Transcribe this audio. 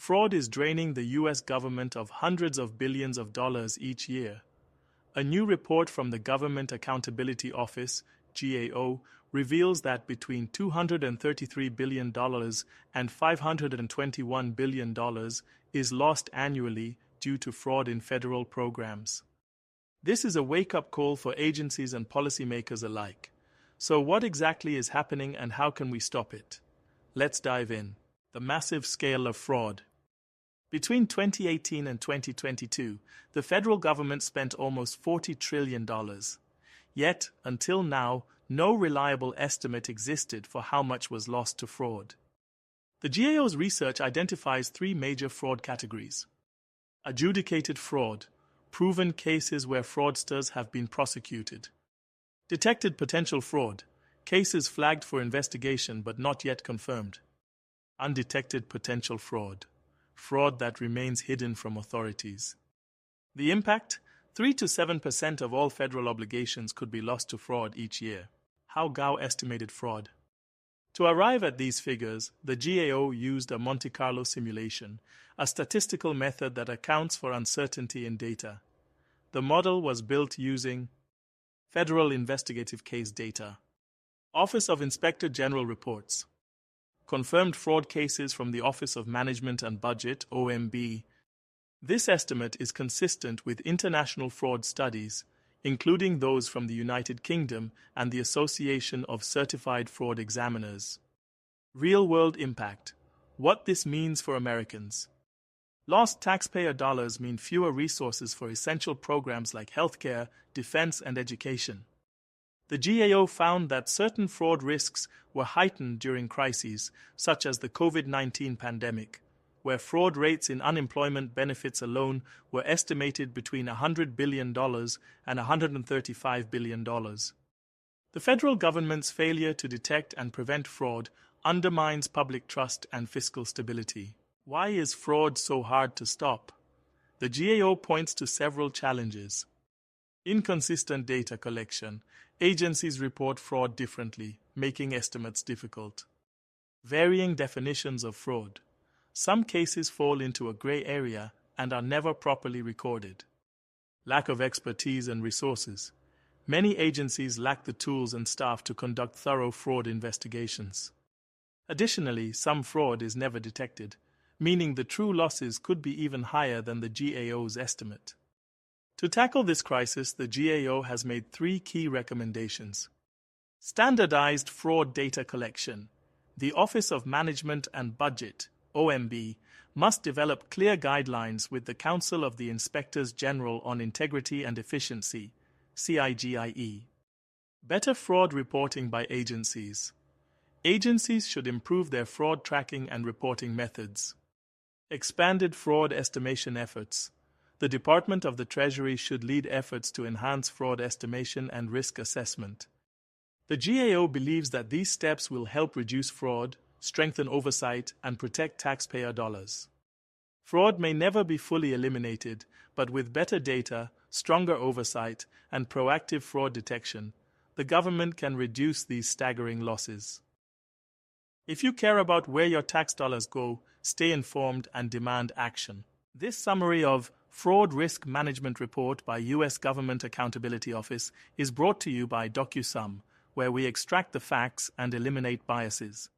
Fraud is draining the U.S. government of hundreds of billions of dollars each year. A new report from the Government Accountability Office, GAO, reveals that between $233 billion and $521 billion is lost annually due to fraud in federal programs. This is a wake-up call for agencies and policymakers alike. So what exactly is happening and how can we stop it? Let's dive in. The massive scale of fraud. Between 2018 and 2022, the federal government spent almost $40 trillion. Yet, until now, no reliable estimate existed for how much was lost to fraud. The GAO's research identifies three major fraud categories. Adjudicated fraud, proven cases where fraudsters have been prosecuted. Detected potential fraud, cases flagged for investigation but not yet confirmed. Undetected potential fraud, fraud that remains hidden from authorities. The impact? 3 to 7% of all federal obligations could be lost to fraud each year. How GAO estimated fraud? To arrive at these figures, the GAO used a Monte Carlo simulation, a statistical method that accounts for uncertainty in data. The model was built using Federal Investigative Case data, Office of Inspector General reports, confirmed fraud cases from the Office of Management and Budget, OMB. This estimate is consistent with international fraud studies, including those from the United Kingdom and the Association of Certified Fraud Examiners. Real-world impact. What this means for Americans. Lost taxpayer dollars mean fewer resources for essential programs like healthcare, defense, and education. The GAO found that certain fraud risks were heightened during crises, such as the COVID-19 pandemic, where fraud rates in unemployment benefits alone were estimated between $100 billion and $135 billion. The federal government's failure to detect and prevent fraud undermines public trust and fiscal stability. Why is fraud so hard to stop? The GAO points to several challenges. Inconsistent data collection. Agencies report fraud differently, making estimates difficult. Varying definitions of fraud. Some cases fall into a gray area and are never properly recorded. Lack of expertise and resources. Many agencies lack the tools and staff to conduct thorough fraud investigations. Additionally, some fraud is never detected, meaning the true losses could be even higher than the GAO's estimate. To tackle this crisis, the GAO has made three key recommendations. Standardized fraud data collection. The Office of Management and Budget, OMB, must develop clear guidelines with the Council of the Inspectors General on Integrity and Efficiency, CIGIE. Better fraud reporting by agencies. Agencies should improve their fraud tracking and reporting methods. Expanded fraud estimation efforts. The Department of the Treasury should lead efforts to enhance fraud estimation and risk assessment. The GAO believes that these steps will help reduce fraud, strengthen oversight, and protect taxpayer dollars. Fraud may never be fully eliminated, but with better data, stronger oversight, and proactive fraud detection, the government can reduce these staggering losses. If you care about where your tax dollars go, stay informed and demand action. This summary of Fraud Risk Management Report by U.S. Government Accountability Office is brought to you by DocuSum, where we extract the facts and eliminate biases.